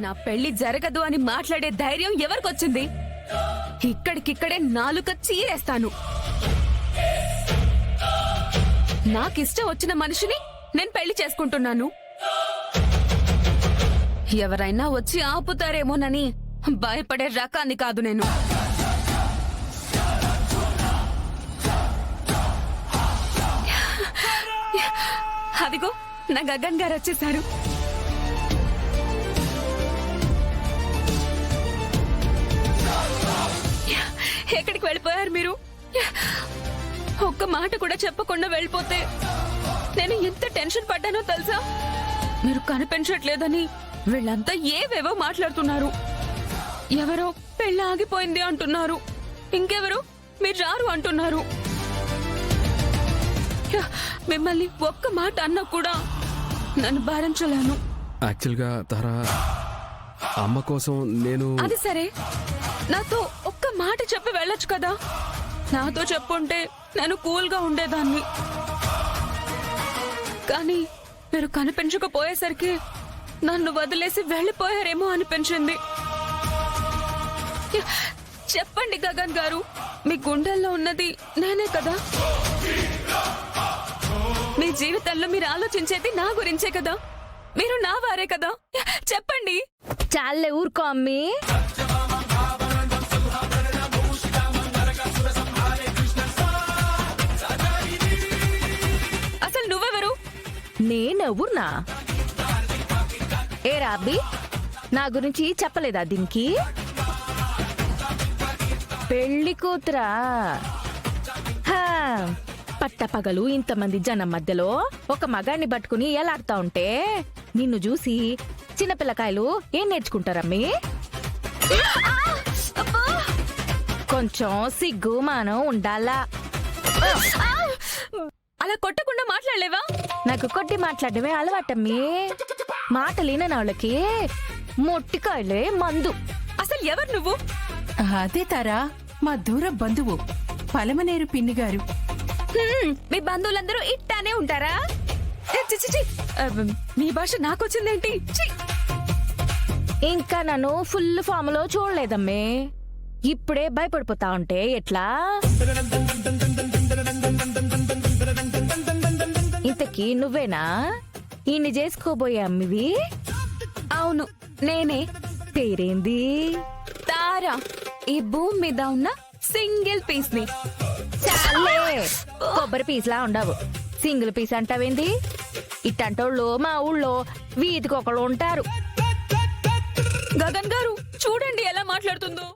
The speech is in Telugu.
నా పెళ్లి జరగదు అని మాట్లాడే ధైర్యం ఎవరికొచ్చింది? ఇక్కడికిక్కడే నాలుక చీరేస్తాను. నాకిష్టం వచ్చిన మనిషిని నేను పెళ్లి చేసుకుంటున్నాను. ఎవరైనా వచ్చి ఆపుతారేమోనని భయపడే రకాన్ని కాదు నేను. అదిగో నా గగన్ గారు వచ్చేసారు. ఎక్కడికి వెళ్ళిపోయారు మీరు? ఒక్క మాట కూడా చెప్పకుండా వెళ్ళిపోతే నేను ఎంత టెన్షన్ పడ్డానో తెలుసా? మీరు కనిపించట్లేదని వీళ్ళంతా ఏవేవో మాట్లాడుతున్నారు. ఎవరో పెళ్లి ఆగిపోయింది అంటున్నారు, ఇంకెవరో మీరు రారు అంటున్నారు. మిమ్మల్ని ఒక్క మాట అన్నా కూడా నన్ను భరించలేను. యాక్చువల్గా తారా, అమ్మ కోసం నేను... అది సరే, నాతో ఒక్క మాట చెప్పి వెళ్ళొచ్చు కదా. నాతో చెప్పుంటే నేను కూల్గా ఉండేదాన్ని. కానీ మీరు కనిపించకపోయేసరికి నన్ను వదిలేసి వెళ్ళిపోయారేమో అనిపించింది. చెప్పండి గగన్ గారు, మీ గుండెల్లో ఉన్నది నేనే కదా. మీ జీవితంలో మీరు ఆలోచించేది నా గురించే కదా. మీరు నా వారే కదా. చెప్పండి. చాలే ఊరుకో అమ్మి. అసలు నువ్వెవరు? నేనెవురునా? ఏ రాబీ, నా గురించి చెప్పలేదా దీనికి? పెళ్లి కూతురా? పట్టపగలు ఇంతమంది జనం మధ్యలో ఒక మగాన్ని పట్టుకుని ఎలాడుతా ఉంటే నిన్ను చూసి చిన్నపిల్లకాయలు ఏం నేర్చుకుంటారమ్మి? కొంచెం సిగ్గు మానం ఉండాలా. అలా కొట్టకుండా మాట్లాడలేవా? నాకు కొట్టి మాట్లాడమే అలవాటమ్మి. మాటలేని వాళ్ళకి మొట్టికాయలే మందు. అసలు ఎవరు నువ్వు? అదే తారా, మా దూర బంధువు పలమనేరు పిన్ని గారు. మీ బంధువులందరూ ఇట్టానే ఉంటారా? మీ భాష నాకొచ్చిందేంటి? ఇంకా నన్ను ఫుల్ ఫామ్ లో చూడలేదమ్మే. ఇప్పుడే భయపడిపోతా ఉంటే ఎట్లా? ఇంతకీ నువ్వేనా ఈయన్ని చేసుకోబోయే అమ్మివి? అవును, నేనే. పేరేంది? తారా. ఈ భూమి మీద ఉన్న సింగిల్ పీస్ ని. చాలే, కొబ్బరి పీస్లా ఉండవు. Single piece అంటావేంది? ఇట్టంటోళ్ళు మా ఊళ్ళో వీధికొకళ్ళు ఉంటారు. గగన్ గారు చూడండి ఎలా మాట్లాడుతుందో.